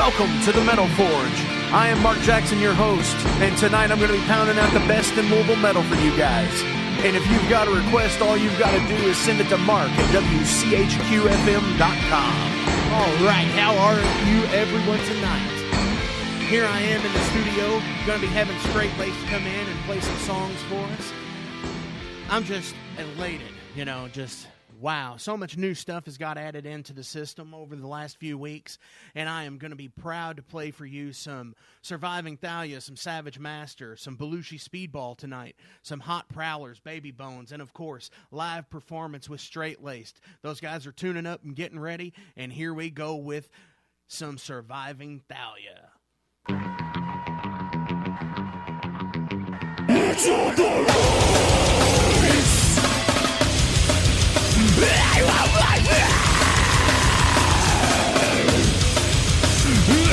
Welcome to the Metal Forge. I am Mark Jackson, your host, and tonight I'm going to be pounding out the best in Louisville metal for you guys. And if you've got a request, all you've got to do is send it to Mark at WCHQFM.com. All right, how are you everyone tonight? Here I am in the studio, going to be having Straight Laced come in and play some songs for us. I'm just elated, just... wow, so much new stuff has got added into the system over the last few weeks, and I am going to be proud to play for you some Surviving Thalia, some Savage Master, some Belushi Speedball tonight, some Hot Prowlers, Baby Bones, and of course, live performance with Straight Laced. Those guys are tuning up and getting ready, and here we go with some Surviving Thalia. It's on the rise! I want my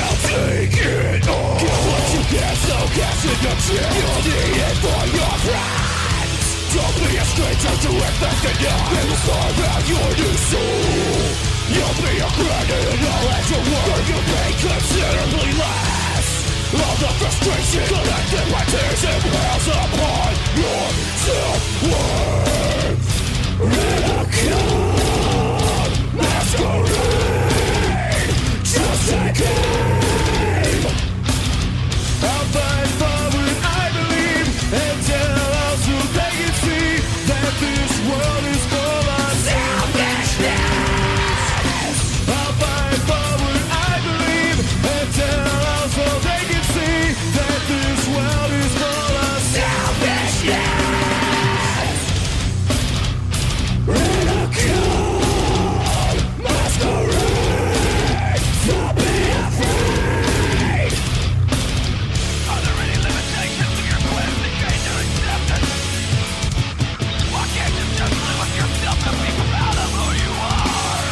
I'll take it all. Get what you get, so cash in your chest. You'll need it for your friends. Don't be a stranger to investing. It will carve out your new soul. You'll be a credit in all that you work. You'll pay considerably less. All the frustration collected by tears and piles upon your self-worth. Ridicule, masquerade, just a game. I'll fight forward, I believe, and tell us who they can see that this world is full of selfishness. I'll fight forward, I believe, and tell us who they can see that this world is full of selfishness. Masquerade, don't be afraid. Are there any limitations to your quest to gain your acceptance? Why can't you just live with yourself and be proud of who you are?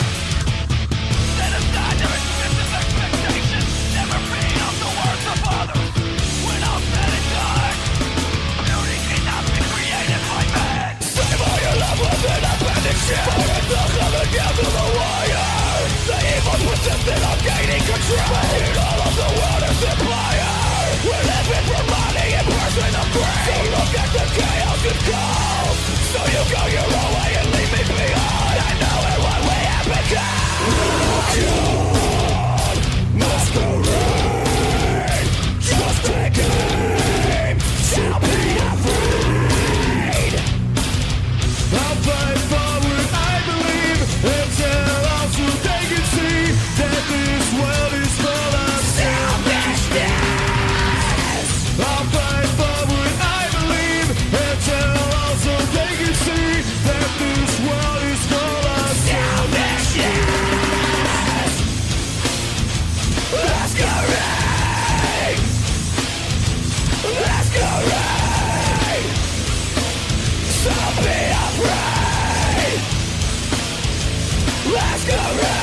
Set aside your excessive expectations, never feed off the words of others. When all said and done, beauty cannot be created by man. Save all your love within a bandit ship. Coming down to the wire. The evil persistent on gaining control. And all of the world is empire. We're living for money and person of greed. So look at the chaos it calls. So you go your own way and leave me behind. I know it what we have become. Masquerade, just a game. Don't be afraid. I'll fight forward, I believe, and tell us who they can see that this world is full of selfishness. I'll fight forward, I believe, and tell us who they can see that this world is full of selfishness. Masquerade, masquerade. Don't be afraid. Masquerade.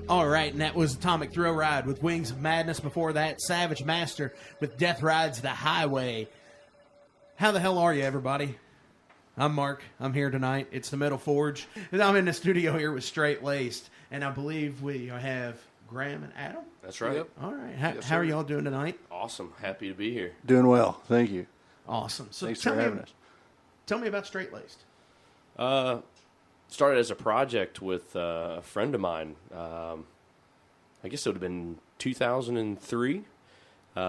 All right, and that was Atomic Thrill Ride with Wings of Madness. Before that, Savage Master with Death Rides the Highway. How the hell are you, everybody? I'm Mark. I'm here tonight. It's the Metal Forge. I'm in the studio here with Straight Laced, and I believe we have Graham and Adam. That's right. Yep. All right. How are y'all doing tonight? Awesome. Happy to be here. Doing well. Thank you. Awesome. So Thanks for having us. Tell me about Straight Laced. Started as a project with a friend of mine. I guess it would have been 2003. We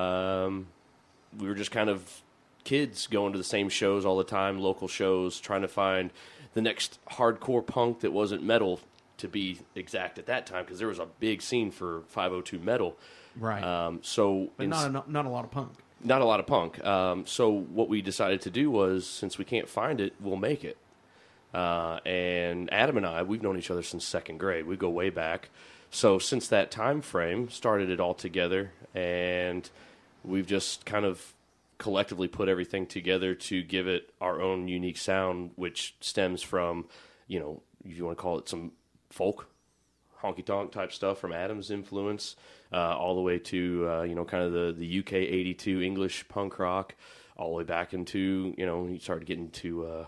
were just kind of kids going to the same shows all the time, local shows, trying to find the next hardcore punk that wasn't metal, to be exact at that time, because there was a big scene for 502 metal. Right. But not a lot of punk. Not a lot of punk. So what we decided to do was, since we can't find it, we'll make it. And Adam and I, we've known each other since second grade. We go way back. So since that time frame, started it all together, and we've just kind of collectively put everything together to give it our own unique sound, which stems from, if you want to call it some folk, honky-tonk type stuff from Adam's influence, all the way to, kind of the UK 82 English punk rock, all the way back into, you started getting to,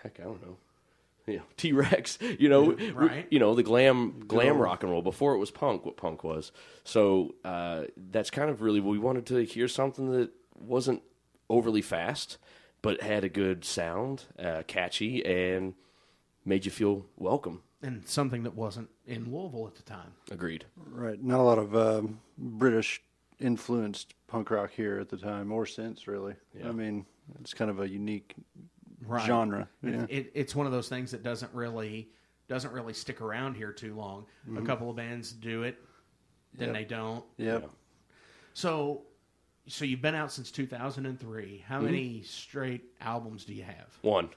I don't know, T-Rex, right. The glam rock and roll before it was punk, what punk was. So that's kind of really, we wanted to hear something that wasn't overly fast, but had a good sound, catchy, and made you feel welcome. And something that wasn't in Louisville at the time. Agreed. Right. Not a lot of British-influenced punk rock here at the time, or since, really. Yeah. I mean, it's kind of a unique genre. Yeah. It's one of those things that doesn't really stick around here too long. Mm-hmm. A couple of bands do it, then they don't. Yep. Yeah. So you've been out since 2003. How many straight albums do you have? One.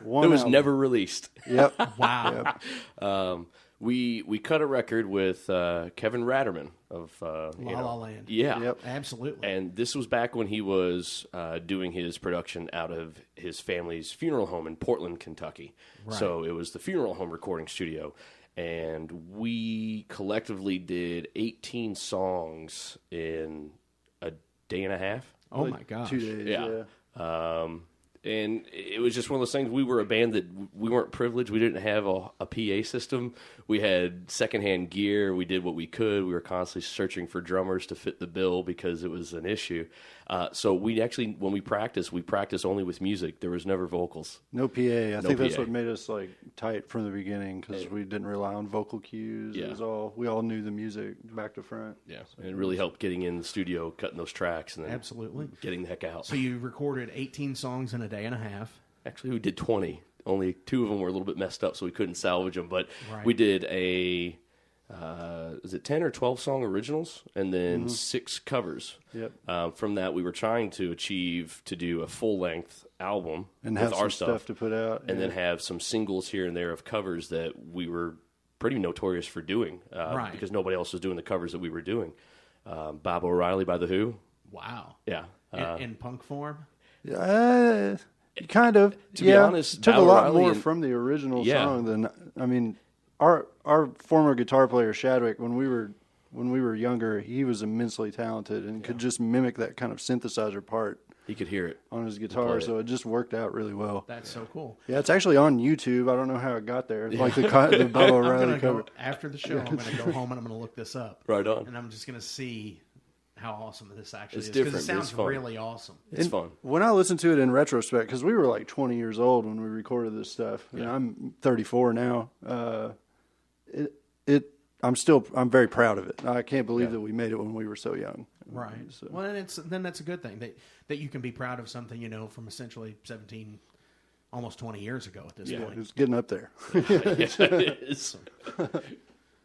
One it was album. never released. Yep. Wow. Yep. We cut a record with Kevin Ratterman of La La Land. Yeah. Yep. Absolutely. And this was back when he was doing his production out of his family's funeral home in Portland, Kentucky. Right. So it was the funeral home recording studio. And we collectively did 18 songs in a day and a half. Oh, my gosh. 2 days, yeah. And it was just one of those things. We were a band that we weren't privileged. We didn't have a PA system. We had secondhand gear. We did what we could. We were constantly searching for drummers to fit the bill because it was an issue. So we actually, when we practiced only with music. There was never vocals. No PA. I think that's PA. what made us tight from the beginning, because we didn't rely on vocal cues. Yeah. It was we all knew the music back to front. Yeah, so and it really helped getting in the studio, cutting those tracks, and then absolutely getting the heck out. So you recorded 18 songs in a day and a half. Actually, we did 20. Only 2 of them were a little bit messed up, so we couldn't salvage them. But right. We did is it 10 or 12 song originals, and then 6 covers. Yep. From that, we were trying to do a full-length album And with have our some stuff to put out. and then have some singles here and there of covers that we were pretty notorious for doing, right. because nobody else was doing the covers that we were doing. Bob O'Reilly by The Who. Wow. Yeah. In punk form? Kind of. To be honest, it took Bob a lot O'Reilly more from the original Yeah. song than our former guitar player Shadwick, when we were younger, he was immensely talented and could just mimic that kind of synthesizer part. He could hear it On his guitar, so it just worked out really well. That's so cool. Yeah, it's actually on YouTube. I don't know how it got there. Like the Bob O'Reilly cover. After the show, I'm going to go home and I'm going to look this up. Right on. And I'm just going to see how awesome this actually It's is. Because it different, but it's sounds fun. really awesome. It's fun. When I listen to it in retrospect, because we were 20 years old when we recorded this stuff, and I'm 34 now. I'm very proud of it. I can't believe that we made it when we were so young. Right. So. Well, and then that's a good thing that you can be proud of something, from essentially 17, almost 20 years ago at this point. It's getting up there. It is.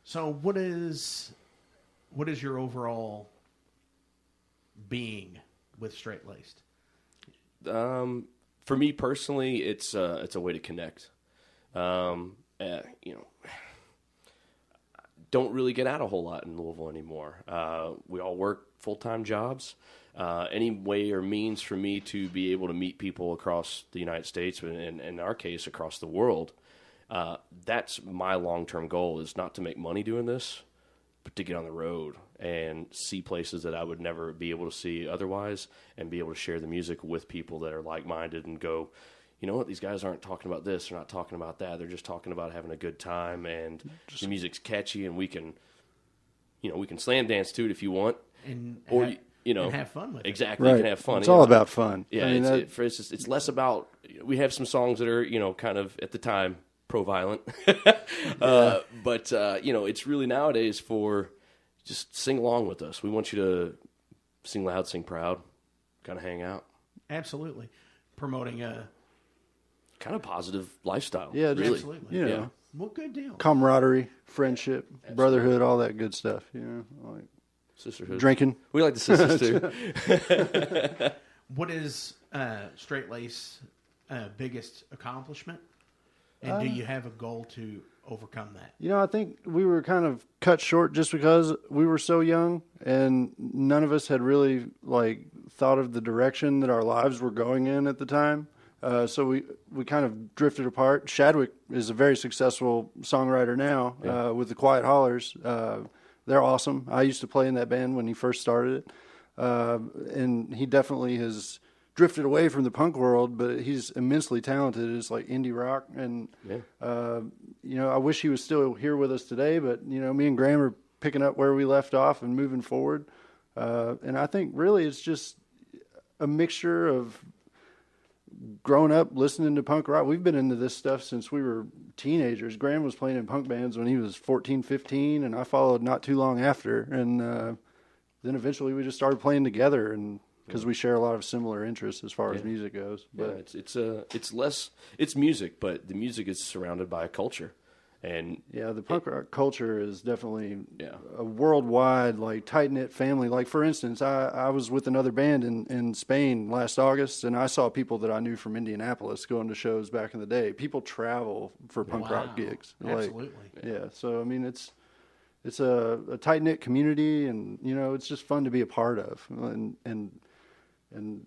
So what is your overall being with Straight Laced? For me personally, it's a way to connect. Don't really get out a whole lot in Louisville anymore. We all work full-time jobs. Any way or means for me to be able to meet people across the United States, and in our case, across the world, That's my long-term goal, is not to make money doing this, but to get on the road and see places that I would never be able to see otherwise, and be able to share the music with people that are like-minded and go, you know what, these guys aren't talking about this, they're not talking about that, they're just talking about having a good time, and the music's catchy, and we can slam dance to it if you want, and and have fun with it. exactly, Right. you can have fun. It's all about fun. Yeah, I mean, it's less about, we have some songs that are, kind of at the time pro-violent, but it's really nowadays for just sing along with us. We want you to sing loud, sing proud, kind of hang out. Absolutely. Promoting a kind of positive lifestyle. Yeah, really. Absolutely. you know, Yeah. Well, good deal. camaraderie, friendship, brotherhood, all that good stuff. Like Sisterhood. drinking. We like the sisters too. What is Straight Lace biggest accomplishment? And do you have a goal to overcome that? I think we were kind of cut short just because we were so young, and none of us had really thought of the direction that our lives were going in at the time. So we kind of drifted apart. Shadwick is a very successful songwriter now with the Quiet Hollers. They're awesome. I used to play in that band when he first started it, and he definitely has drifted away from the punk world, but he's immensely talented. It's like indie rock, and I wish he was still here with us today. But me and Graham are picking up where we left off and moving forward. And I think really it's just a mixture of growing up listening to punk rock. We've been into this stuff since we were teenagers. Graham was playing in punk bands when he was 14, 15, and I followed not too long after. And then eventually we just started playing together, and because we share a lot of similar interests as far as music goes. But it's music, but the music is surrounded by a culture. And the punk rock culture is definitely a worldwide, tight-knit family. Like, for instance, I was with another band in Spain last August, and I saw people that I knew from Indianapolis going to shows back in the day. People travel for punk rock gigs. Absolutely. So, I mean, it's a tight-knit community, and, it's just fun to be a part of. And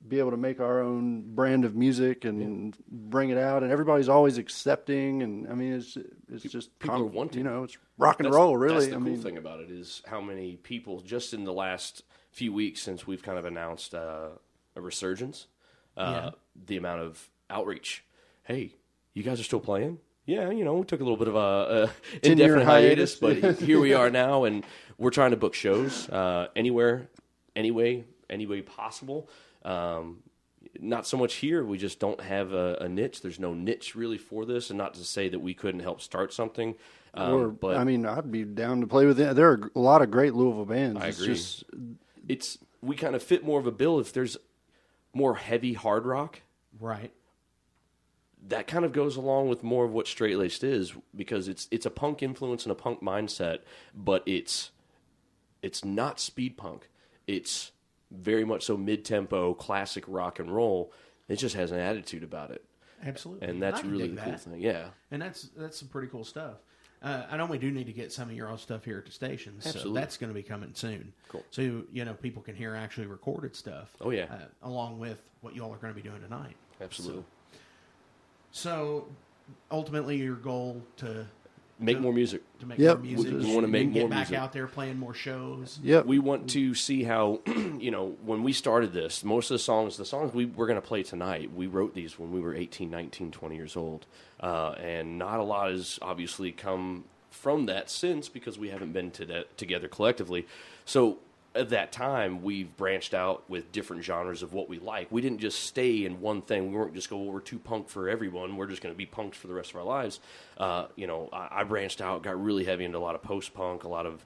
be able to make our own brand of music and bring it out, and everybody's always accepting, and I mean it's just people are wanting. It's rock and roll, really. That's the cool thing about it, is how many people just in the last few weeks since we've kind of announced a resurgence, the amount of outreach. Hey, you guys are still playing? Yeah, we took a little bit of a indefinite hiatus, but here we are now, and we're trying to book shows anywhere, any way possible. Not so much here. We just don't have a niche. There's no niche really for this, and not to say that we couldn't help start something. But I mean, I'd be down to play with it. There are a lot of great Louisville bands. I agree. We kind of fit more of a bill. If there's more heavy hard rock, right, that kind of goes along with more of what Straight Laced is, because it's a punk influence and a punk mindset, but it's not speed punk. It's very much so mid-tempo, classic rock and roll. It just has an attitude about it. Absolutely. And that's really the cool thing. Yeah. And that's some pretty cool stuff. I know we do need to get some of your own stuff here at the station, so Absolutely. that's going to be coming soon. Cool. So, people can hear actually recorded stuff. Oh, yeah. Along with what you all are going to be doing tonight. Absolutely. So ultimately your goal to make more music. To make Yep. more music. We want to make more get back music. out there playing more shows. Yep. We want to see how, when we started this, most of the songs we were going to play tonight, we wrote these when we were 18, 19, 20 years old. And not a lot has obviously come from that since, because we haven't been together collectively. So at that time, we've branched out with different genres of what we like. We didn't just stay in one thing. We weren't just we're too punk for everyone. We're just going to be punks for the rest of our lives. I branched out, got really heavy into a lot of post-punk, a lot of,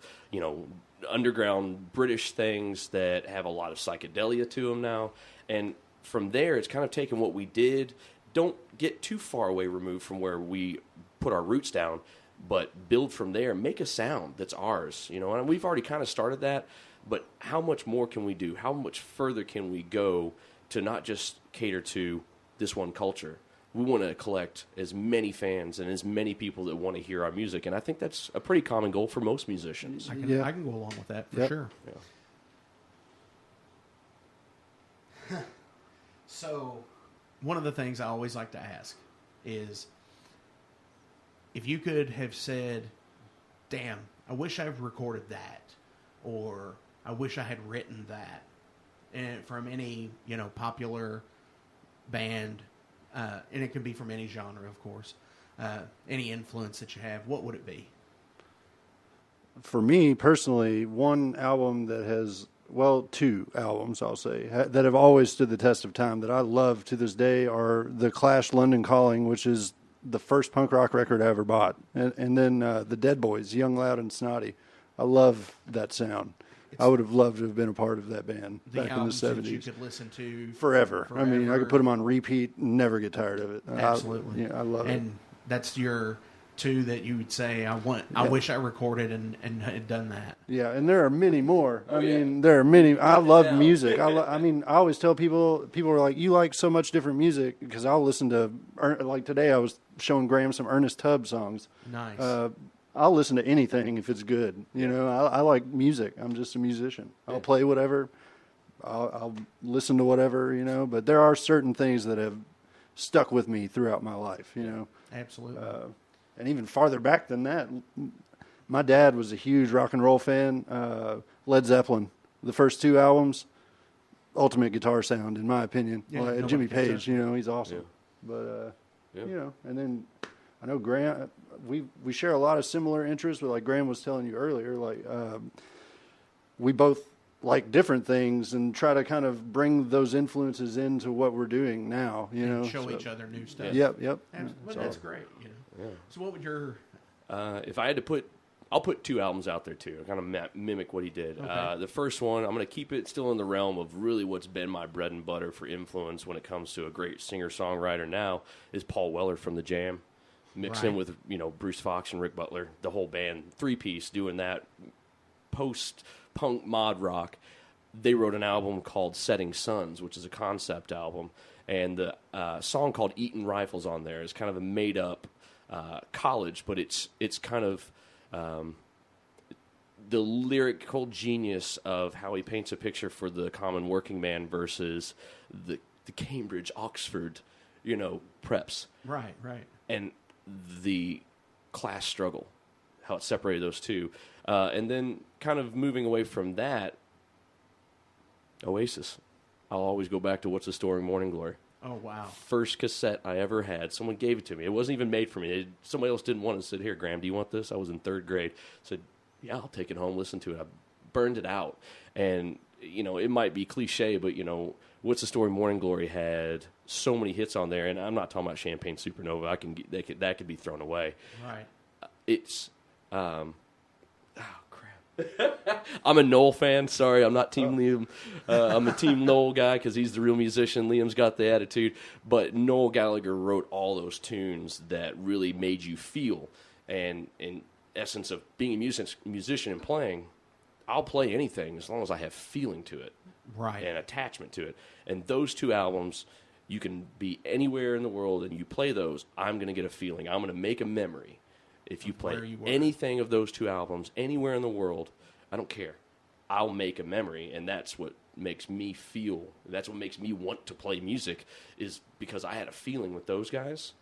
underground British things that have a lot of psychedelia to them now. And from there, it's kind of taken what we did. Don't get too far away removed from where we put our roots down, but build from there, make a sound that's ours, and we've already kind of started that. But how much more can we do? How much further can we go to not just cater to this one culture? We want to collect as many fans and as many people that want to hear our music. And I think that's a pretty common goal for most musicians. I can go along with that for sure. Yeah. So one of the things I always like to ask is, if you could have said, damn, I wish I've recorded that, or I wish I had written that, and from any, popular band, and it could be from any genre, of course, any influence that you have, what would it be? For me personally, one album that has, well, two albums, I'll say, that have always stood the test of time that I love to this day are The Clash London Calling, which is the first punk rock record I ever bought. And then The Dead Boys, Young, Loud, and Snotty. I love that sound. I would have loved to have been a part of that band back in the 70s. You could listen to forever. I mean, I could put them on repeat and never get tired of it. Absolutely. I love it. And that's your two that you would say, I wish I recorded and had done that. Yeah, and there are many more. I mean, there are many. I love music. I mean, I always tell people are like, you like so much different music, because I'll listen to, like today I was showing Graham some Ernest Tubb songs. Nice. I'll listen to anything if it's good. I like music. I'm just a musician. I'll play whatever. I'll listen to whatever, but there are certain things that have stuck with me throughout my life, Absolutely. And even farther back than that, my dad was a huge rock and roll fan. Led Zeppelin, the first two albums, ultimate guitar sound, in my opinion. Yeah, Jimmy Page, he's awesome. Yeah. But, and then I know Graham, we share a lot of similar interests, but like Graham was telling you earlier, like we both like different things and try to kind of bring those influences into what we're doing now, and show each other new stuff. Yep. Well, that's great. Yeah. So what would your... if I had to I'll put two albums out there too. Kind of mimic what he did. Okay. The first one, I'm going to keep it still in the realm of really what's been my bread and butter for influence when it comes to a great singer-songwriter now, is Paul Weller from The Jam. Mix in with, Bruce Fox and Rick Butler, the whole band, three-piece, doing that post-punk mod rock. They wrote an album called Setting Suns, which is a concept album, and the song called Eatin' Rifles on there is kind of a made-up college, but it's kind of the lyrical genius of how he paints a picture for the common working man versus the Cambridge, Oxford, preps. Right. And the class struggle, how it separated those two. And then kind of moving away from that, Oasis. I'll always go back to What's the Story, Morning Glory. Oh, wow. First cassette I ever had. Someone gave it to me. It wasn't even made for me. Somebody else didn't want it. Said, here, Graham, do you want this? I was in third grade. Said, yeah, I'll take it home, listen to it. I burned it out. And, it might be cliche, but, What's the Story, Morning Glory had so many hits on there. And I'm not talking about Champagne Supernova. That could be thrown away. Right. It's, oh, crap. I'm a Noel fan. Sorry, I'm not Team Liam. I'm a Team Noel guy because he's the real musician. Liam's got the attitude. But Noel Gallagher wrote all those tunes that really made you feel. And in essence of being a musician and playing, I'll play anything as long as I have feeling to it. Right. And attachment to it. And those two albums, you can be anywhere in the world and you play those, I'm going to get a feeling. I'm going to make a memory. If you play anything of those two albums anywhere in the world, I don't care. I'll make a memory, and that's what makes me feel. That's what makes me want to play music, is because I had a feeling with those guys.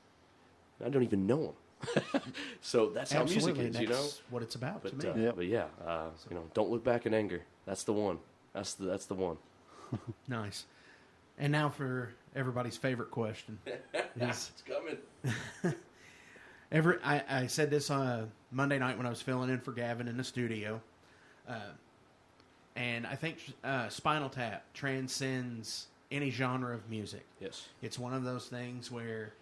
I don't even know them. So that's how music is, That's what it's about But, to me. but yeah, don't look back in anger. That's the one. That's the one. Nice. And now for everybody's favorite question. It's coming. I said this on Monday night when I was filling in for Gavin in the studio. And I think Spinal Tap transcends any genre of music. Yes. It's one of those things where,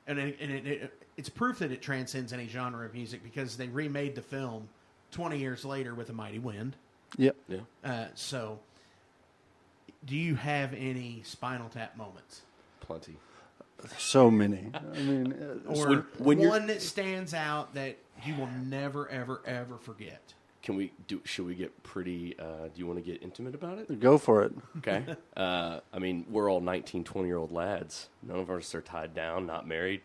it's proof that it transcends any genre of music because they remade the film 20 years later with A Mighty Wind. Yep. Yeah. So, do you have any Spinal Tap moments? Plenty. So many. I mean, Or when one that stands out that you will never, ever, ever forget? Should we get pretty, do you want to get intimate about it? go for it. Okay. I mean, we're all 19, 20-year-old lads. None of us are tied down, not married.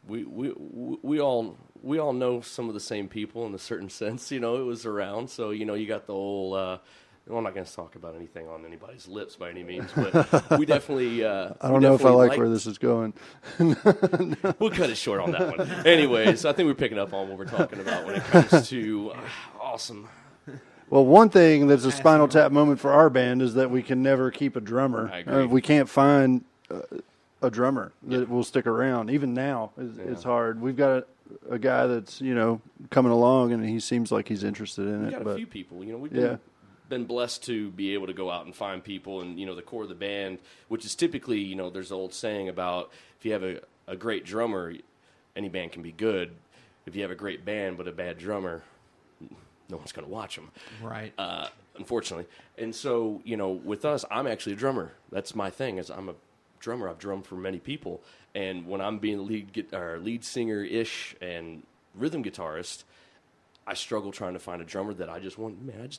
We all know some of the same people in a certain sense. It was around. So, you got the whole Well, I'm not going to talk about anything on anybody's lips by any means, but we definitely. I don't know if I like where this is going. We'll cut it short on that one. Anyways, I think we're picking up on what we're talking about when it comes to awesome. Well, one thing that's a Spinal Tap moment for our band is that we can never keep a drummer. I agree. We can't find a drummer that will stick around. Even now, it's hard. We've got a guy that's coming along, and he seems like he's interested in it. We've got a few people. We've been blessed to be able to go out and find people, and the core of the band, which is typically there's an old saying about if you have a great drummer, any band can be good. If you have a great band but a bad drummer, no one's going to watch them. Right. Unfortunately. And so, with us, I'm actually a drummer. That's my thing, is I'm a drummer. I've drummed for many people. And when I'm being lead singer-ish and rhythm guitarist, I struggle trying to find a drummer that I just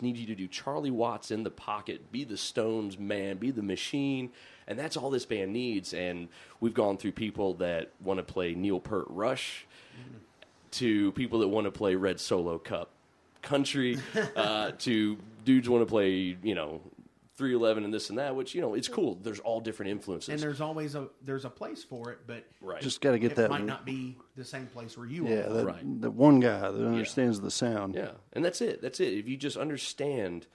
need you to do Charlie Watts in the pocket, be the Stones man, be the Machine. And that's all this band needs. And we've gone through people that want to play Neil Peart Rush to people that want to play Red Solo Cup country to dudes want to play 311 and this and that, which it's cool. There's all different influences, and there's always a place for it, but just got to get that. It might not be the same place where you are. That one guy that understands the sound. Yeah, and that's it. If you just understand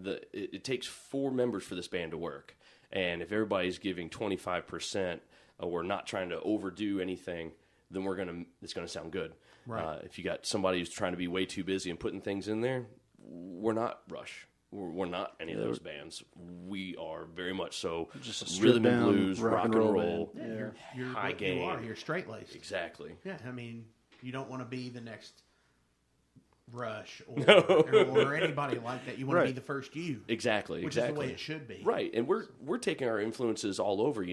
it takes 4 members for this band to work, and if everybody's giving 25% or not trying to overdo anything, then it's gonna sound good. Right. If you got somebody who's trying to be way too busy and putting things in there, we're not Rush. We're not any of those bands. We are very much so just rhythm and blues, rock and roll, You're high what game. You are. You're straight-laced. Exactly. Yeah, I mean, you don't want to be the next Rush or anybody like that. You want to be the first you. Exactly. Which is the way it should be. Right, and we're taking our influences all over.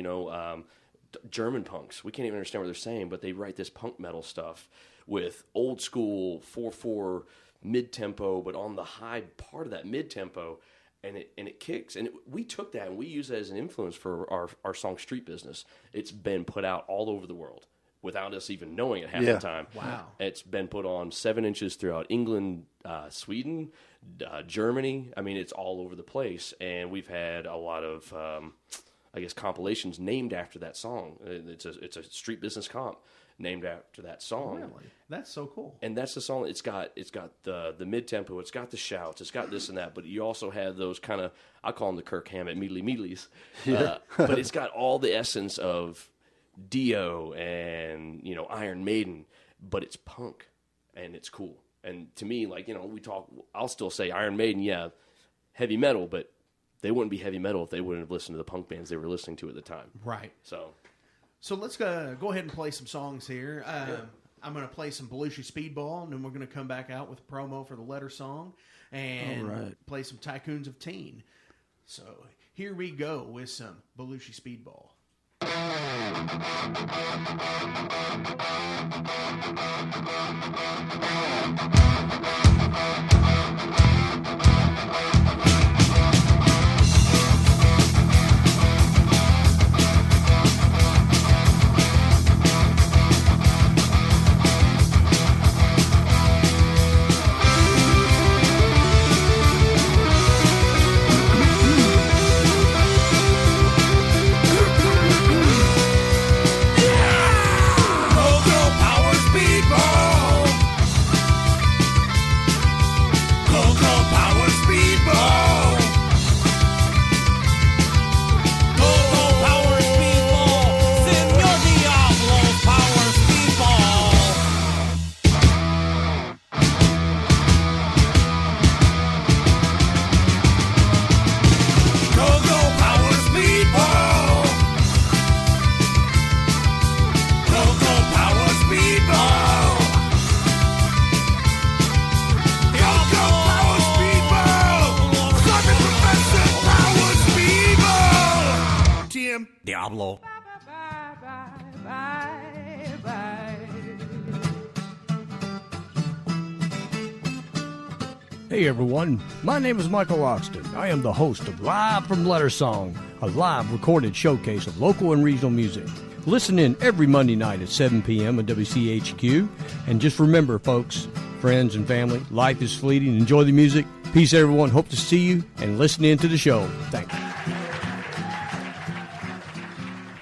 German punks. We can't even understand what they're saying, but they write this punk metal stuff with old school 4/4 mid-tempo, but on the high part of that mid-tempo, and it kicks. And we took that and we use it as an influence for our song Street Business. It's been put out all over the world without us even knowing it half the time. Wow. It's been put on 7 inches throughout England, Sweden, Germany. I mean, it's all over the place. And we've had a lot of, compilations named after that song. It's a Street Business comp named after that song. Really? That's so cool. And that's the song. It's got the mid tempo. It's got the shouts. It's got this and that. But you also have those kind of, I call them the Kirk Hammett meedly-meedlies. But it's got all the essence of Dio and Iron Maiden. But it's punk and it's cool. And to me, we talk. I'll still say Iron Maiden, heavy metal, but they wouldn't be heavy metal if they wouldn't have listened to the punk bands they were listening to at the time. Right. So let's go ahead and play some songs here. I'm going to play some Belushi Speedball, and then we're going to come back out with a promo for the letter song and play some Tycoons of Teen. So here we go with some Belushi Speedball. Diablo. Hey everyone, my name is Michael Loxton. I am the host of Live from Letter Song, a live recorded showcase of local and regional music. Listen in every Monday night at 7 p.m. on WCHQ. And just remember, folks, friends and family, life is fleeting. Enjoy the music. Peace, everyone. Hope to see you and listen in to the show. Thanks.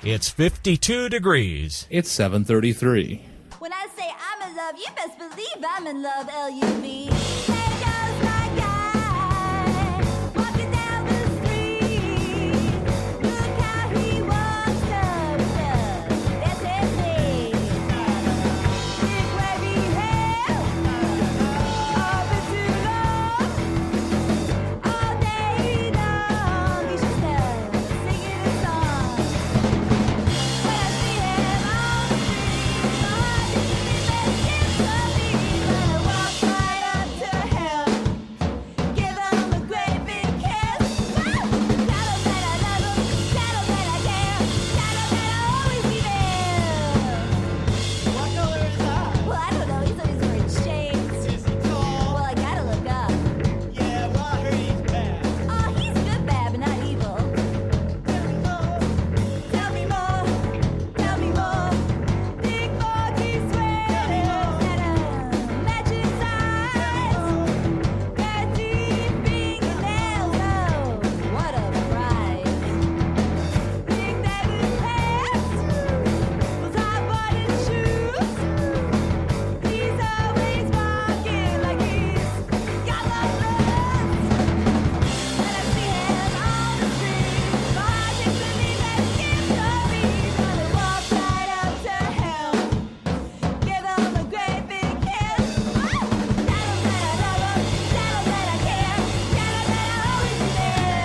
It's 52 degrees. It's 7:33. When I say I'm in love, you best believe I'm in love, L-U-V. There goes my guy, walking down the street. Look how he walks up, that's his name. Big wavy hair, all been too long. All day long, he's just singing a song. When I see him on the street, walk right up to him, give him a great big kiss. Tell him that I love him, tell him that I care, tell him that I'll always be there. What color is that? Well, I don't know. He said he's wearing shades. Is he tall? Well, I gotta look up. Yeah, well, I heard he's bad. Oh, he's good, bad, but not evil. Tell me more, tell me more. Big foggy sweaters and matching ties. Their deep fingernails, oh, what a prize. Big diamond pants, those high-bottom shoes. He's always walking like he's got the blues. When I see him on the street, my heart takes a leap and skips a beat. Gonna walk right up to him, give him a great big kiss. Tell him that I love him, tell him that I care, tell him that I'll always be there.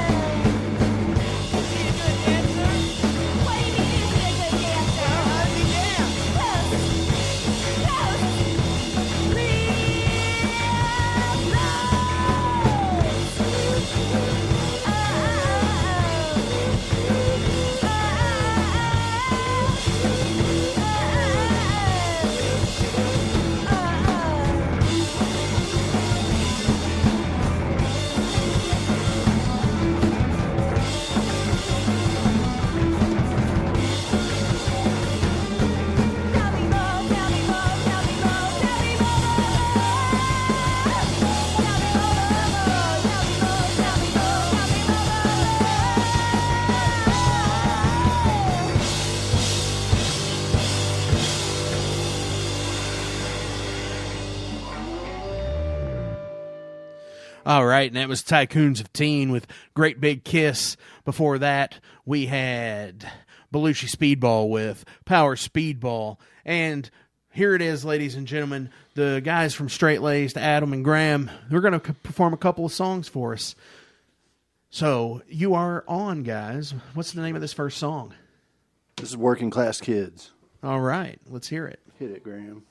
Is he a good dancer? What do you mean, is he a good dancer? How does he dance? Close, Tell me more, tell me more, tell me more, tell me more. Tell me more, tell me more, tell me more, tell me All right, and that was Tycoons of Teen with Great Big Kiss. Before that, we had Belushi Speedball with Power Speedball. And here it is, ladies and gentlemen, the guys from Straight Laced, Adam and Graham, they're going to perform a couple of songs for us. So, you are on, guys. What's the name of this first song? This is Working Class Kids. All right, let's hear it. Hit it, Graham.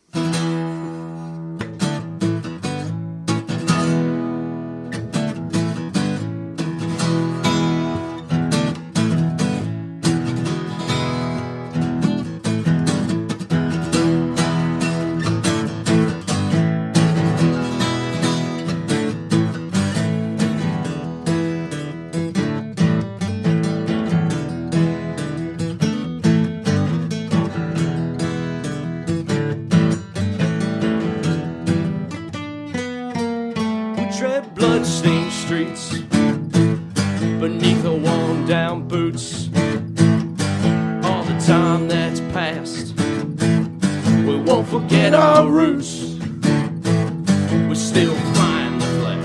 Tread blood-stained streets beneath the worn-down boots. All the time that's passed, we won't forget our roots. We're still flying the flag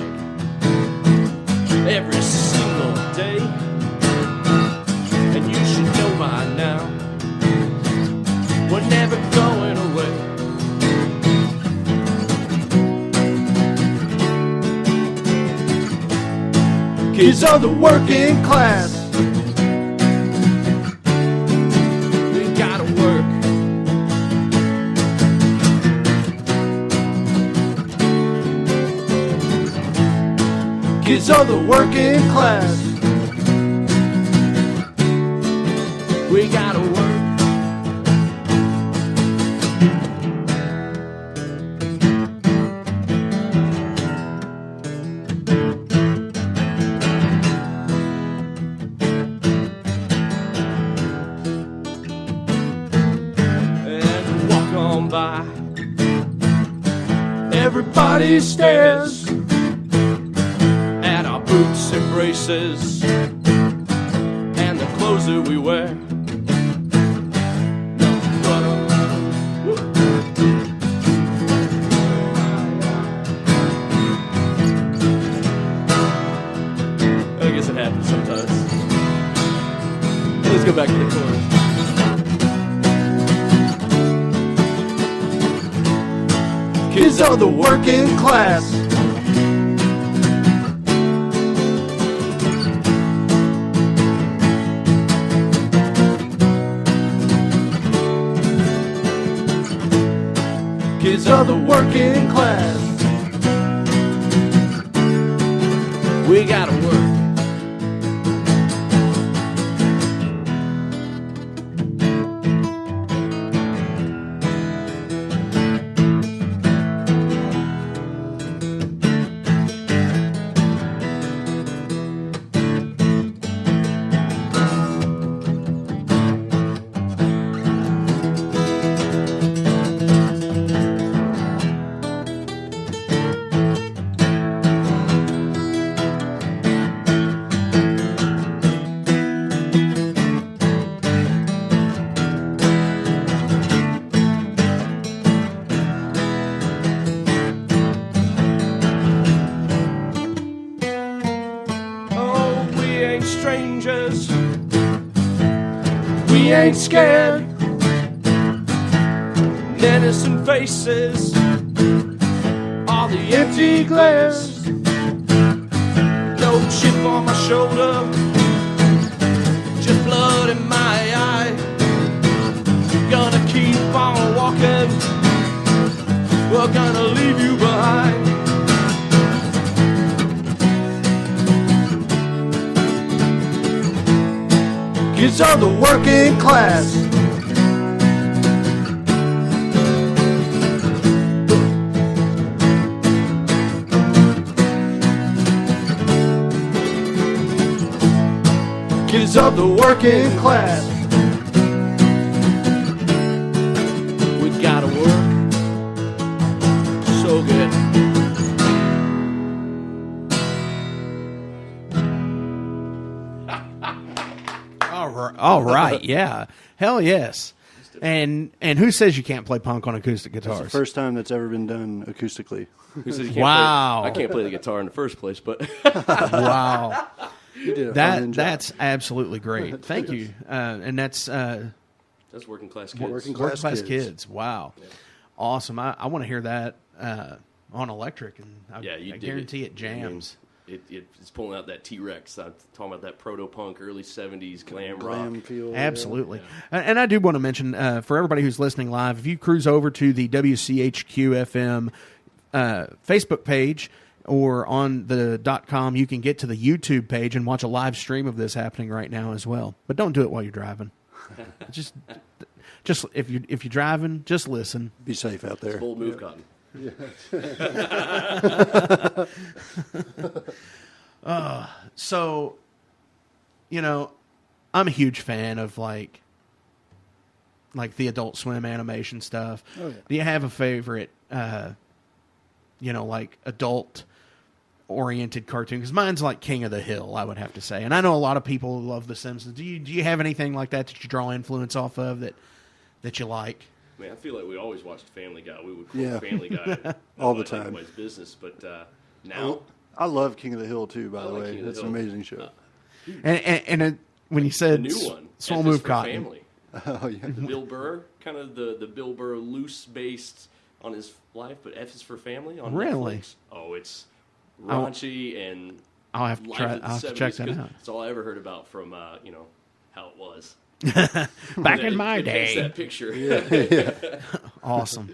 every single day, and you should know by now we're never going away. Kids of the working class. We gotta work. Kids of the working class. We gotta work. And walk on by. Everybody stares braces and the clothes that we wear. I guess it happens sometimes. Let's go back to the chorus. Kids of the working class. Kids of the working class. We gotta work. Oh, we ain't strangers. We ain't scared. Menacing faces. All the empty glares. No chip on my shoulder. Just blood in my eye. Gonna keep on walking. We're gonna leave you behind. Kids of the working class. Kids of the working class. We gotta work so good. All right, yeah, hell yes. And who says you can't play punk on acoustic It's the guitars? first time that's ever been done acoustically. Who said you can't Wow. play? I can't play the guitar in the first place, but Wow, You did a fine job. that's absolutely great. Thank you. And that's that's working class kids. Working Working Class kids. Kids. Wow, awesome. I want to hear that on electric, and I You dig guarantee it jams. It's pulling out that T-Rex. I'm talking about that proto-punk, early 70s glam Glam rock. feel. Absolutely. And I do want to mention, for everybody who's listening live, if you cruise over to the WCHQ-FM Facebook page or on the .com, you can get to the YouTube page and watch a live stream of this happening right now as well. But don't do it while you're driving. just if you're driving, just listen. Be safe out there. Bold move, Cotton. So, I'm a huge fan of like the Adult Swim animation stuff. Oh, yeah. Do you have a favorite, like adult oriented cartoon? Because mine's like King of the Hill, I would have to say. And I know a lot of people love The Simpsons. Do you have anything like that you draw influence off of that you like? Man, I feel like we always watched Family Guy. We would quote Yeah. Family Guy All the like time. anybody's business, but now I love King of the Hill too. By I the like way, King of the that's an Hill. amazing show. And when you the said new one, Small F is Move for Cotton. Family. Oh yeah. The Bill Burr, kind of the Bill Burr loose based on his life, but F is for Family on Really? Netflix. Oh, it's raunchy and I'll have to life try. of the I'll have to check 70s, that 'cause out. It's all I ever heard about from how it was. Back in my It paints day. that picture. Awesome.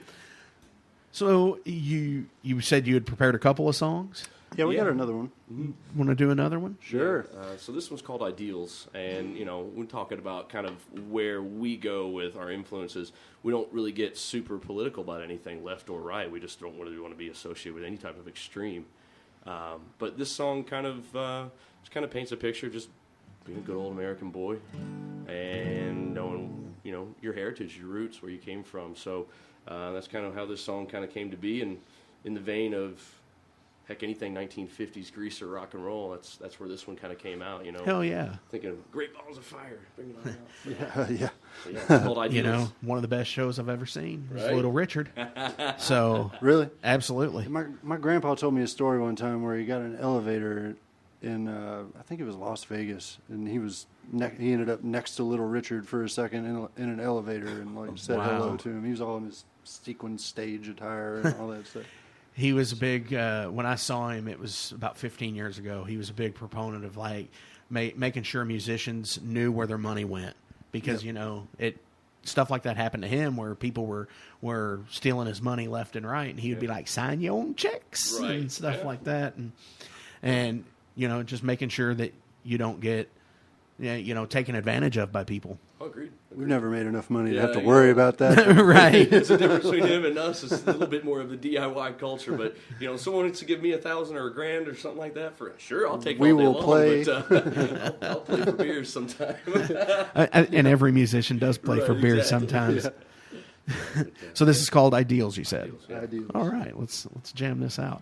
So you said you had prepared a couple of songs. Yeah, we Yeah. got another one. Want to do another one? Sure. So this one's called Ideals, and we're talking about kind of where we go with our influences. We don't really get super political about anything, left or right. We just don't really want to be associated with any type of extreme. But this song kind of just kind of paints a picture, just being a good old American boy, and knowing your heritage, your roots, where you came from. So that's kind of how this song kind of came to be, and in the vein of heck, anything 1950s grease or rock and roll. That's where this one kind of came out. You know. Hell yeah. Thinking of Great Balls of Fire. Bring it on out. Yeah. So, yeah, it's called You Ideals. know, one of the best shows I've ever seen was Right? Little Richard. So, Really? absolutely. My grandpa told me a story one time where he got an elevator in I think it was Las Vegas, and he ended up next to Little Richard for a second in an elevator and like said hello Wow. to him. He was all in his sequin stage attire and all that stuff. He was a big, when I saw him, it was about 15 years ago, he was a big proponent of like making sure musicians knew where their money went. Because, you know, stuff like that happened to him where people were stealing his money left and right. And he would be like, sign your own checks Right. and stuff Yeah. like that. And, you know, just making sure that you don't get, you know, taken advantage of by people. Oh, agreed. We've never made enough money to Yeah, have to you worry know. about that. Right. It's the difference between him and us. It's a little bit more of the DIY culture, but you know, someone wants to give me $1,000 or $1,000 or something like that for sure. I'll take it We all day will long, play. But, I'll play for beers sometime. And every musician does play for Right, beer exactly. sometimes. So this is called Ideals, you said. I do. All right, let's jam this out.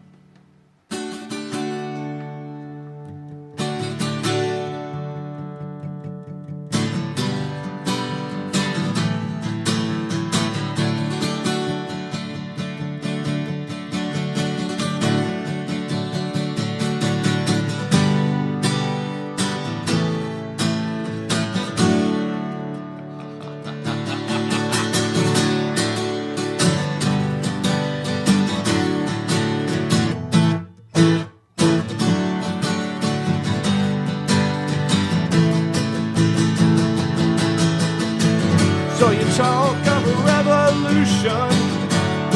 So you talk of a revolution.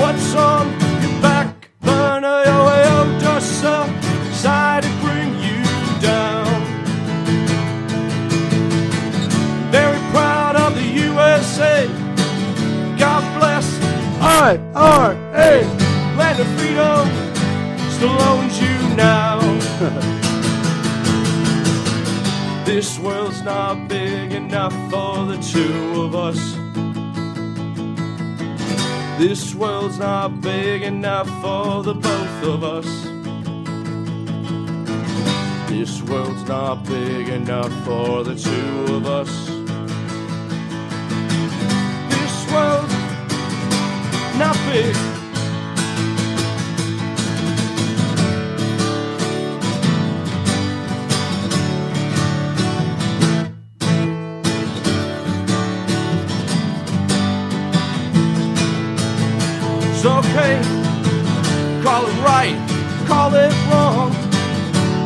What's on your back burner? Oh, just side to bring you down. Very proud of the USA. God bless IRA. Land of freedom still owns you now. This world's not big enough for the two of us. This world's not big enough for the both of us. This world's not big enough for the two of us. This world's not big. It's okay, call it right, call it wrong.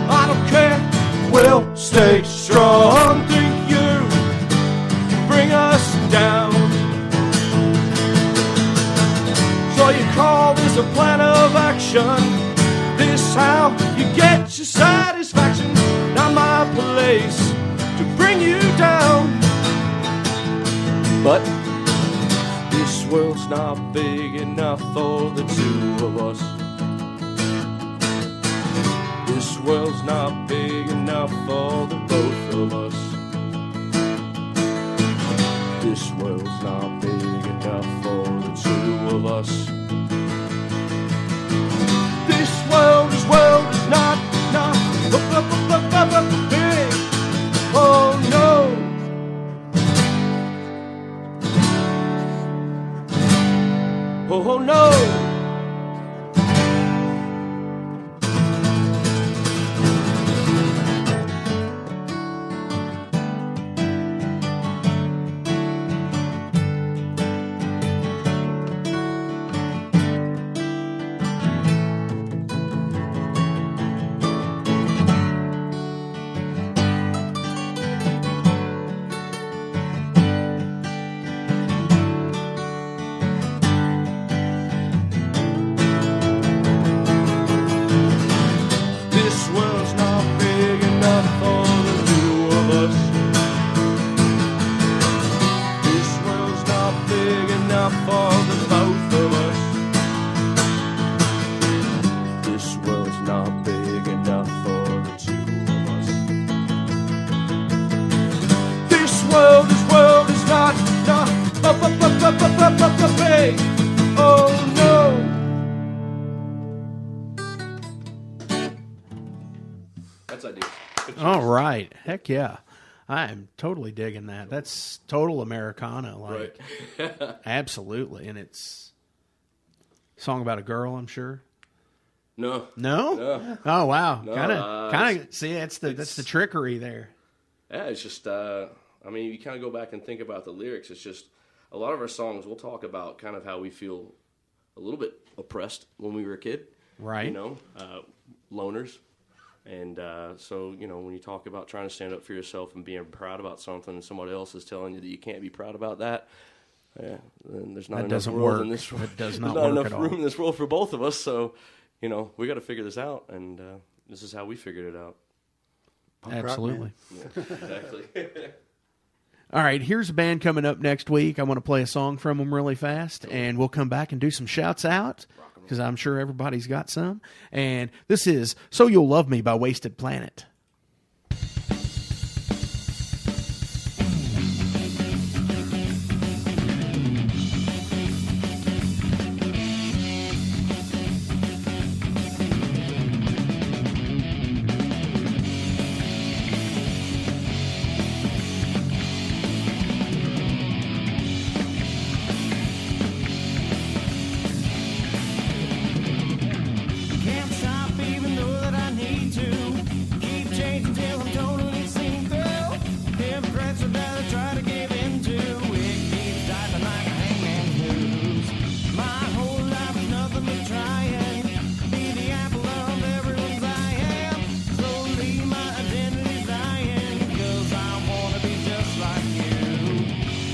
I don't care, we'll stay strong. Think you can bring us down. So you call this a plan of action. This how you get your satisfaction. Not my place to bring you down. But this world's not big enough for the two of us. This world's not big enough for the both of us. This world's not big enough for the two of us. This world is not big. Oh no. Oh no! This world's not big enough for the two of us. This world's not big enough for the both of us. This world's not big enough for the two of us. This world is not big. Oh no. All right. Heck yeah. I am totally digging that. That's total Americana. Like, Right. absolutely. And it's a song about a girl, I'm sure. No. No? Oh, wow. No, Kind of. See, that's the trickery there. Yeah, it's just, I mean, you kind of go back and think about the lyrics. It's just, a lot of our songs, we'll talk about kind of how we feel a little bit oppressed when we were a kid. Right. You know, loners. And so, you know, when you talk about trying to stand up for yourself and being proud about something and somebody else is telling you that you can't be proud about that, yeah, then there's not That enough doesn't world work. in this That does there's not not work enough at all. room in this world for both of us. So, you know, we got to figure this out, and this is how we figured it out. Absolutely. Yeah, exactly. All right, here's a band coming up next week. I want to play a song from them really fast, and we'll come back and do some shouts out, because I'm sure everybody's got some. And this is So You'll Love Me by Wasted Planet. Can't stop even though that I need to. Keep changing till I'm totally seen through. Peer pressure that I try to give into. It keeps diving like a hangman's noose. My whole life is nothing but trying. Be the apple of everyone's eye. Am slowly my identity's dying. 'Cause I wanna be just like you.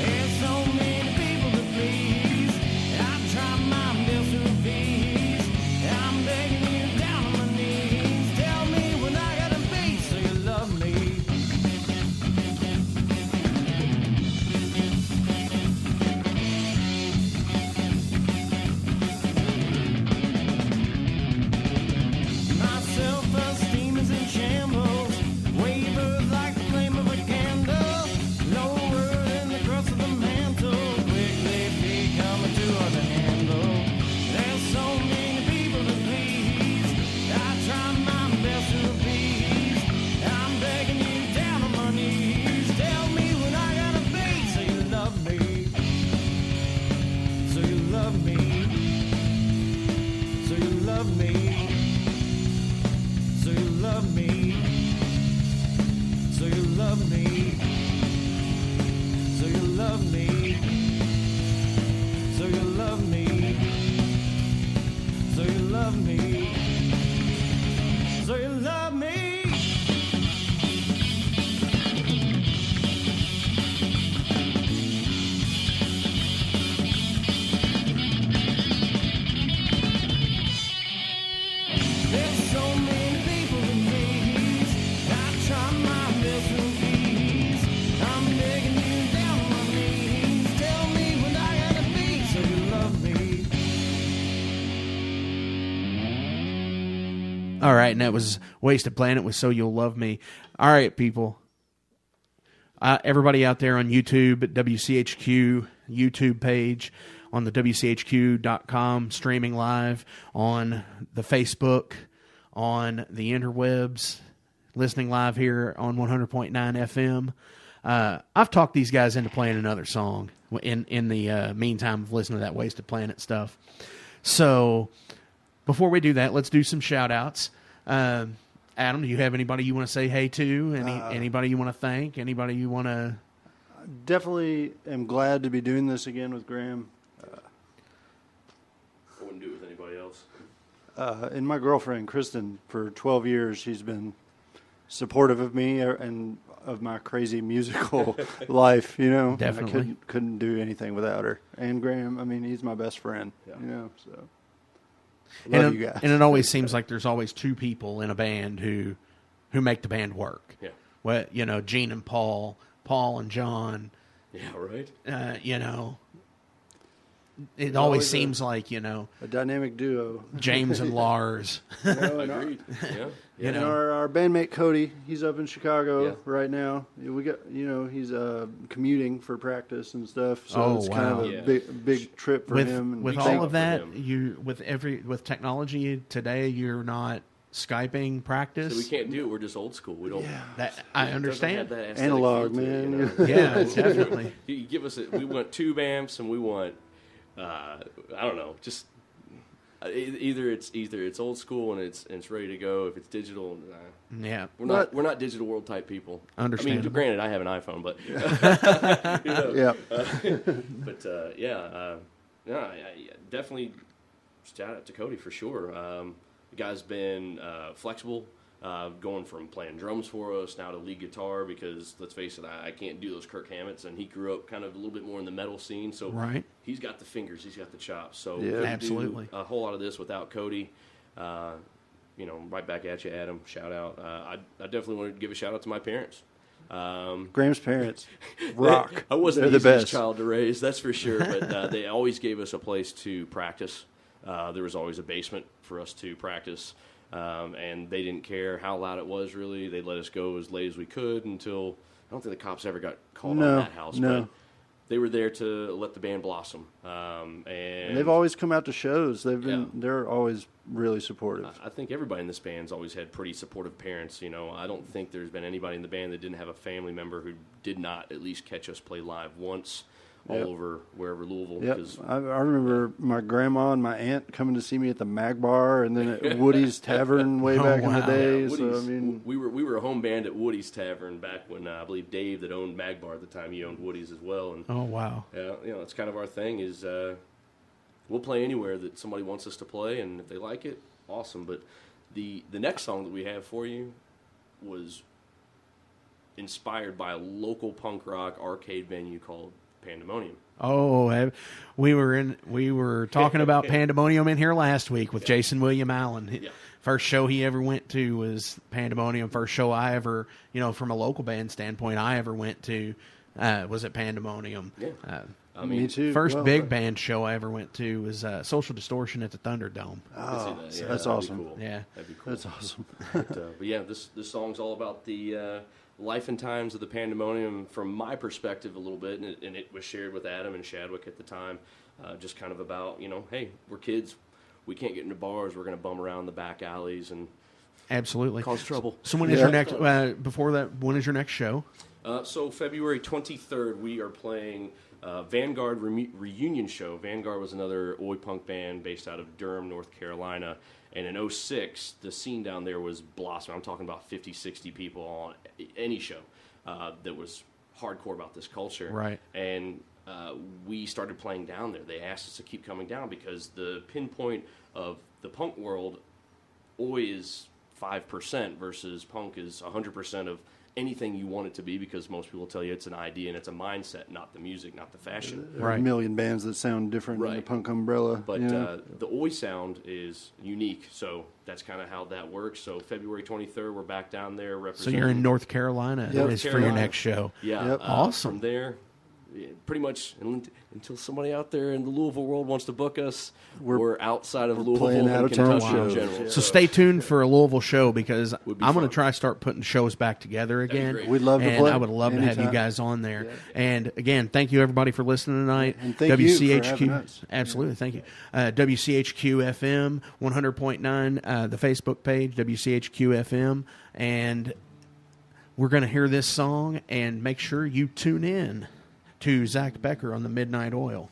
There's so many people to please. I try my best to appease. I'm begging you down on my knees. Tell me when I gotta be so you love me. My self-esteem is in shambles. Wavers like the flame of a candle. Lower than the crust of the mantle. Quickly becoming too hard to handle. There's so many people to please. I try my best to appease. I'm begging you down on my knees. Tell me when I gotta be so you love me. So you love me. So you love me. So you love me. So you love me. So you love me. So you love me. So you love me. So you love me. There's so many people to please. I try my best to appease. I'm begging you down on my knees. Tell me when I gotta be so you love me. All right, and that was Wasted Planet with So You'll Love Me. All right, people. Everybody out there on YouTube, at WCHQ YouTube page, on the WCHQ.com streaming live, on the Facebook, on the interwebs, listening live here on 100.9 FM. I've talked these guys into playing another song in the meantime of listening to that Wasted Planet stuff. So before we do that, let's do some shout-outs. Adam, do you have anybody you want to say hey to? Anybody you want to thank? Anybody you want to... Definitely am glad to be doing this again with Graham. I wouldn't do it with anybody else. And my girlfriend, Kristen, for 12 years, she's been supportive of me and of my crazy musical life, you know. Definitely. I couldn't do anything without her. And Graham, I mean, he's my best friend, you know, so... Love you guys. And it always seems like there's always two people in a band who make the band work. Yeah. Well, you know, Gene and Paul and John. Yeah, right? You know, it always seems like, you know, A dynamic duo. James and Lars. Agreed. Yeah. You And know, our bandmate Cody, he's up in Chicago Yeah. right now. We got, you know, he's commuting for practice and stuff. So Oh, it's kind wow. of a Yeah. big trip for him. And with big all shout of out that, for him. with technology today, you're not Skyping practice. So we can't do it. We're just old school. We don't. That I it doesn't understand. have that aesthetic Analog, feel to it, man. Yeah, definitely. You give us we want tube amps and we want I don't know, just either it's old school and it's ready to go. If it's digital, Yeah. we're not digital world type people. Understandable. I mean, granted, I have an iPhone, but definitely shout out to Cody for sure. The guy's been flexible. Going from playing drums for us now to lead guitar because, let's face it, I can't do those Kirk Hammetts, and he grew up kind of a little bit more in the metal scene, so Right. he's got the fingers, he's got the chops. So Yeah. couldn't Absolutely. do a whole lot of this without Cody. Right back at you, Adam. Shout out. I definitely wanted to give a shout out to my parents. Graham's parents rock. I wasn't They're the the easiest best. child to raise, that's for sure. But they always gave us a place to practice. There was always a basement for us to practice, and they didn't care how loud it was. Really, they let us go as late as we could until I don't think the cops ever got called on that house. No. But they were there to let the band blossom, and They've always come out to shows. They're always really supportive. I think everybody in this band's always had pretty supportive parents. I don't think there's been anybody in the band that didn't have a family member who did not at least catch us play live once all over wherever Louisville. Yep. 'Cause- I remember my grandma and my aunt coming to see me at the Mag Bar and then at Woody's Tavern way back in the wow. day. Yeah, So I Woody's- mean, we were a home band at Woody's Tavern back when I believe Dave that owned Mag Bar at the time, he owned Woody's as well. And Oh wow. it's kind of our thing is we'll play anywhere that somebody wants us to play, and if they like it, awesome. But the next song that we have for you was inspired by a local punk rock arcade venue called Pandemonium. Oh, we were talking about Pandemonium in here last week with Jason William Allen. Yeah. First show he ever went to was Pandemonium. First show I ever, from a local band standpoint, I ever went to was at Pandemonium. Yeah. me too. First Well, big band show I ever went to was Social Distortion at the Thunderdome. Oh, I could see that. that's that'd be awesome. cool. Yeah. That'd be cool. That's awesome. But yeah, this song's all about the life and times of the Pandemonium from my perspective a little bit, and it was shared with Adam and Shadwick at the time, just kind of about, hey, we're kids, we can't get into bars, we're going to bum around the back alleys and Absolutely. cause trouble. So when is your next? Before that, when is your next show? So February 23rd, we are playing Vanguard reunion show. Vanguard was another Oi Punk band based out of Durham, North Carolina. And in 2006, the scene down there was blossoming. I'm talking about 50, 60 people on any show that was hardcore about this culture. Right. And we started playing down there. They asked us to keep coming down because the pinpoint of the punk world, Oi is 5% versus punk is 100% of anything you want it to be, because most people tell you it's an idea and it's a mindset, not the music, not the fashion. There are a million bands that sound different in the Right. punk umbrella. But the Oi sound is unique, so that's kind of how that works. So February 23rd, we're back down there So representing. you're in North Carolina Yep. is for your next show. Yeah, Yep. Awesome. From there, pretty much until somebody out there in the Louisville world wants to book us, we're outside of Louisville playing and out-of-town Kentucky in shows. general. Yeah. So stay tuned for a Louisville show because I'm Would be going to fun. try to start putting shows back together be again. great. We'd love to and play I would love to have you anytime. guys on there. And again, thank you everybody for listening tonight. And thank you for having us. Absolutely, thank you. WCHQ FM 100.9, the Facebook page WCHQ FM, and we're going to hear this song and make sure you tune in to Zach Becker on the Midnight Oil.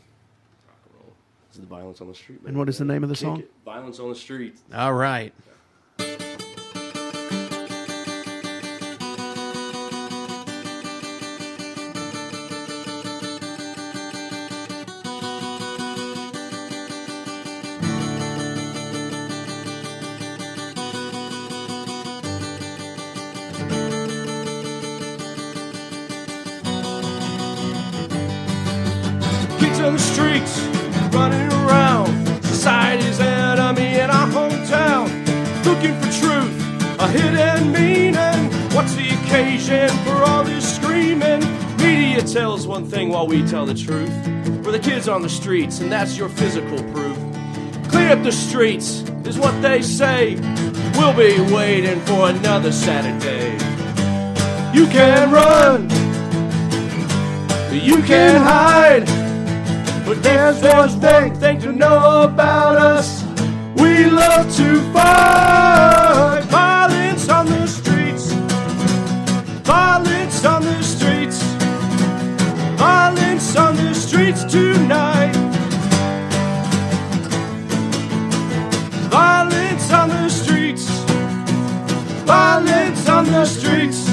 This is the Violence on the Street. And what is the name of the Kick song? it. Violence on the Street. All right. Kids on the streets, running around, society's enemy in our hometown, looking for truth, a hidden meaning. What's the occasion for all this screaming? Media tells one thing while we tell the truth. We're the kids on the streets, and that's your physical proof. Clean up the streets is what they say. We'll be waiting for another Saturday. You can run, you can hide, but there's one thing to know about us. We love to fight. Violence on the streets. Violence on the streets. Violence on the streets tonight. Violence on the streets. Violence on the streets.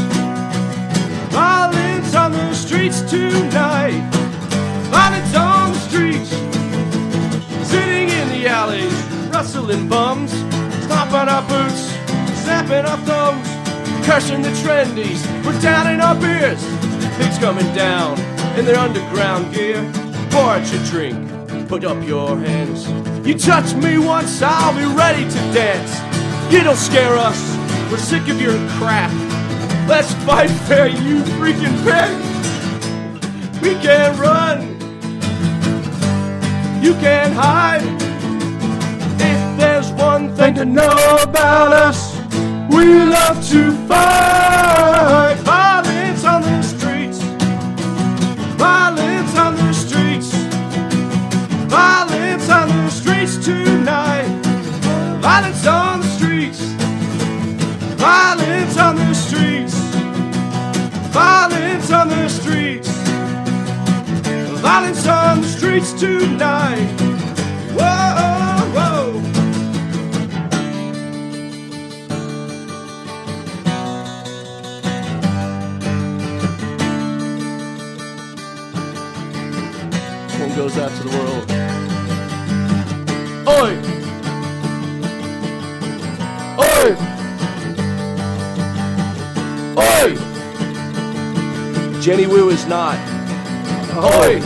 Violence on the streets tonight. Violence on the streets. Sitting in the alleys, rustling bums, stomping our boots, snapping our thumbs, crushing the trendies. We're down in our beers. Pigs coming down in their underground gear. Pour out your drink, put up your hands. You touch me once, I'll be ready to dance. You don't scare us, we're sick of your crap. Let's fight fair, you freaking pig. We can't run, you can't hide. If there's one thing to know about us, we love to fight. Violence on the streets. Violence on the streets. Violence on the streets tonight. Violence on the streets. Violence on the streets. Violence on the streets. Violence on the streets tonight. Whoa, whoa. This one goes out to the world. Oi! Oi! Oi! Jenny Wu is not. Oi!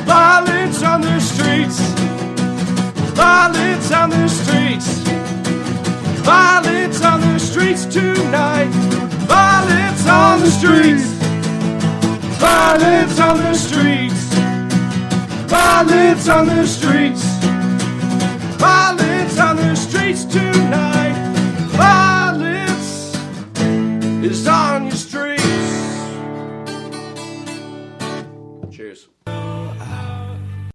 Violence on the streets. Violence on the streets. Violence on the streets tonight. Violence on the streets. Violence on the streets. Violence on the streets. Violence on the streets tonight. Violence is on your streets. Cheers.